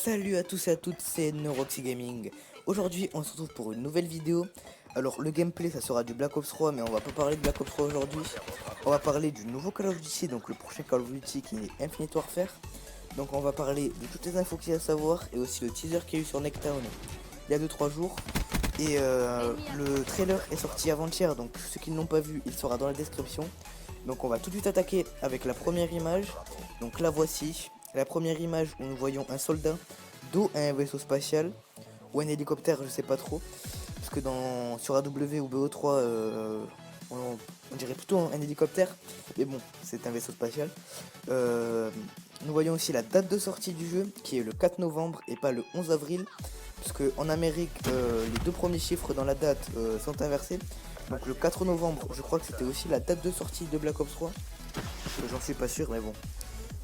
Salut à tous et à toutes, c'est Neuroxy Gaming. Aujourd'hui, on se retrouve pour une nouvelle vidéo. Alors, le gameplay, ça sera du Black Ops 3, mais on va pas parler de Black Ops 3 aujourd'hui. On va parler du nouveau Call of Duty, donc le prochain Call of Duty qui est Infinite Warfare. Donc, on va parler de toutes les infos qu'il y a à savoir et aussi le teaser qu'il y a eu sur Necktown il y a 2-3 jours. Et le trailer est sorti avant-hier, donc ceux qui ne l'ont pas vu, il sera dans la description. Donc, on va tout de suite attaquer avec la première image. Donc, la voici. La première image où nous voyons un soldat dos à un vaisseau spatial ou un hélicoptère, je sais pas trop, parce que sur AW ou BO3 on dirait plutôt un hélicoptère, mais bon, c'est un vaisseau spatial. Nous voyons aussi la date de sortie du jeu qui est le 4 novembre et pas le 11 avril, parce que en Amérique les deux premiers chiffres dans la date sont inversés. Donc le 4 novembre, je crois que c'était aussi la date de sortie de Black Ops 3. J'en suis pas sûr, mais bon.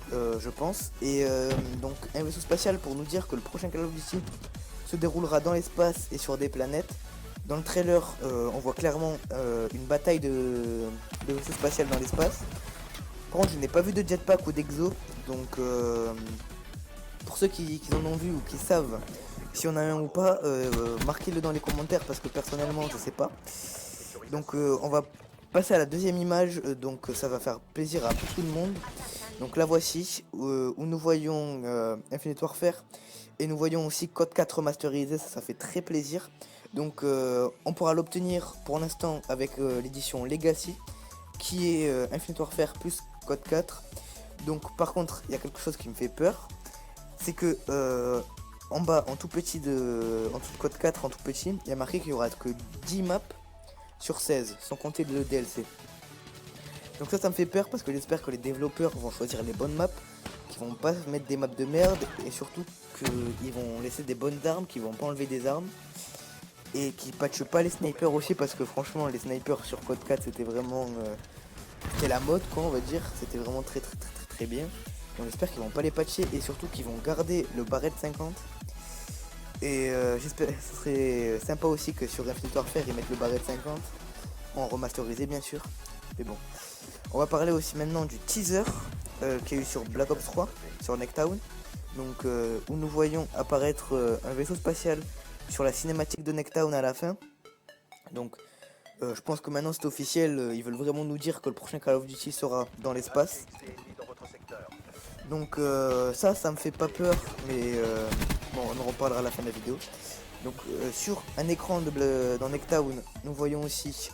Je pense. Et donc un vaisseau spatial pour nous dire que le prochain Call of Duty se déroulera dans l'espace et sur des planètes. Dans le trailer, on voit clairement une bataille de vaisseau spatial dans l'espace. Par contre, je n'ai pas vu de jetpack ou d'exo. Donc pour ceux qui en ont vu ou qui savent si on a un ou pas, marquez-le dans les commentaires parce que personnellement je sais pas. Donc on va passer à la deuxième image, donc ça va faire plaisir à beaucoup de monde. Donc la voici, où nous voyons Infinite Warfare et nous voyons aussi Code 4 remasterisé, ça fait très plaisir. Donc on pourra l'obtenir pour l'instant avec l'édition Legacy qui est Infinite Warfare plus Code 4. Donc par contre il y a quelque chose qui me fait peur, c'est que en bas en tout petit en dessous de Code 4 en tout petit, il y a marqué qu'il y aura que 10 maps sur 16 sans compter le DLC. Donc ça me fait peur parce que j'espère que les développeurs vont choisir les bonnes maps, qui vont pas mettre des maps de merde et surtout qu'ils vont laisser des bonnes armes, qui vont pas enlever des armes et qui patchent pas les snipers aussi parce que franchement les snipers sur Code 4 c'était vraiment c'était la mode quoi on va dire, c'était vraiment très bien. Et on espère qu'ils vont pas les patcher et surtout qu'ils vont garder le Barrett 50. Et j'espère ce serait sympa aussi que sur Infinite Warfare ils mettent le Barrett 50 en remasterisé bien sûr. Mais bon. On va parler aussi maintenant du teaser qu'il y a eu sur Black Ops 3, sur Necktown. Donc où nous voyons apparaître un vaisseau spatial sur la cinématique de Necktown à la fin. Donc je pense que maintenant c'est officiel, ils veulent vraiment nous dire que le prochain Call of Duty sera dans l'espace. Donc ça me fait pas peur, mais bon on en reparlera à la fin de la vidéo. Donc sur un écran dans Necktown, nous voyons aussi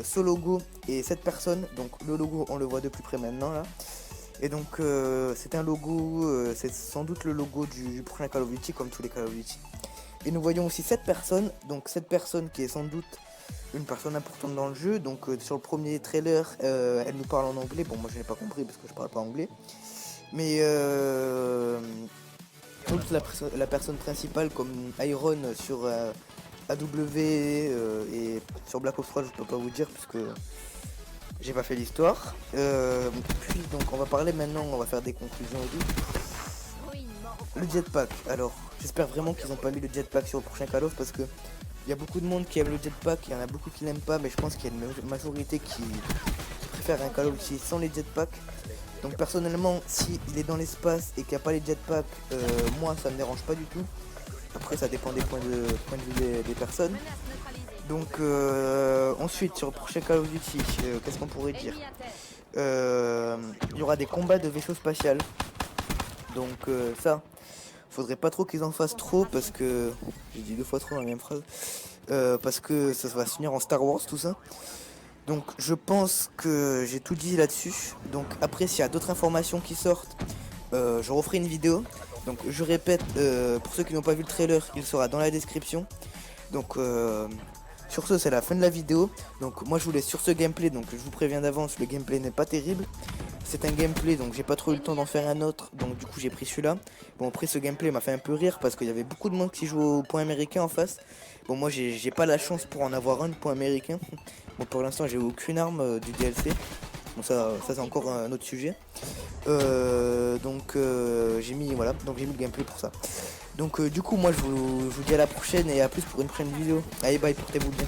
ce logo et cette personne. Donc le logo on le voit de plus près maintenant là. Et donc c'est un logo, c'est sans doute le logo du prochain Call of Duty comme tous les Call of Duty. Et nous voyons aussi cette personne, donc cette personne qui est sans doute une personne importante dans le jeu. Donc sur le premier trailer elle nous parle en anglais. Bon moi je n'ai pas compris parce que je parle pas anglais. Mais toute la personne principale comme Iron sur AW et sur Black Ops 3 je peux pas vous dire parce que j'ai pas fait l'histoire. Puis donc on va parler maintenant, on va faire des conclusions et tout. Le jetpack, alors j'espère vraiment qu'ils ont pas mis le jetpack sur le prochain Call of parce que il y a beaucoup de monde qui aime le jetpack, il y en a beaucoup qui l'aiment pas, mais je pense qu'il y a une majorité qui préfère un Call of Duty sans les jetpacks. Donc personnellement si il est dans l'espace et qu'il n'y a pas les jetpacks, moi ça me dérange pas du tout. Après ça dépend des points de vue des personnes. Donc ensuite sur le prochain Call of Duty, qu'est-ce qu'on pourrait dire, il y aura des combats de vaisseaux spatial. Donc ça, faudrait pas trop qu'ils en fassent trop parce que j'ai dit 2 fois trop dans la même phrase, parce que ça va se finir en Star Wars tout ça. Donc je pense que j'ai tout dit là-dessus. Donc après s'il y a d'autres informations qui sortent, je referai une vidéo. Donc je répète, pour ceux qui n'ont pas vu le trailer, il sera dans la description. Donc sur ce c'est la fin de la vidéo. Donc moi je vous laisse sur ce gameplay. Donc je vous préviens d'avance, le gameplay n'est pas terrible. C'est un gameplay donc j'ai pas trop eu le temps d'en faire un autre. Donc du coup j'ai pris celui-là. Bon après ce gameplay m'a fait un peu rire parce qu'il y avait beaucoup de monde qui joue au point américain en face. Bon moi j'ai pas la chance pour en avoir un de point américain. Bon pour l'instant j'ai aucune arme du DLC. Bon ça c'est encore un autre sujet. Donc j'ai mis voilà, donc j'ai mis le gameplay pour ça. Donc du coup moi je vous dis à la prochaine et à plus pour une prochaine vidéo. Allez bye, portez-vous bien.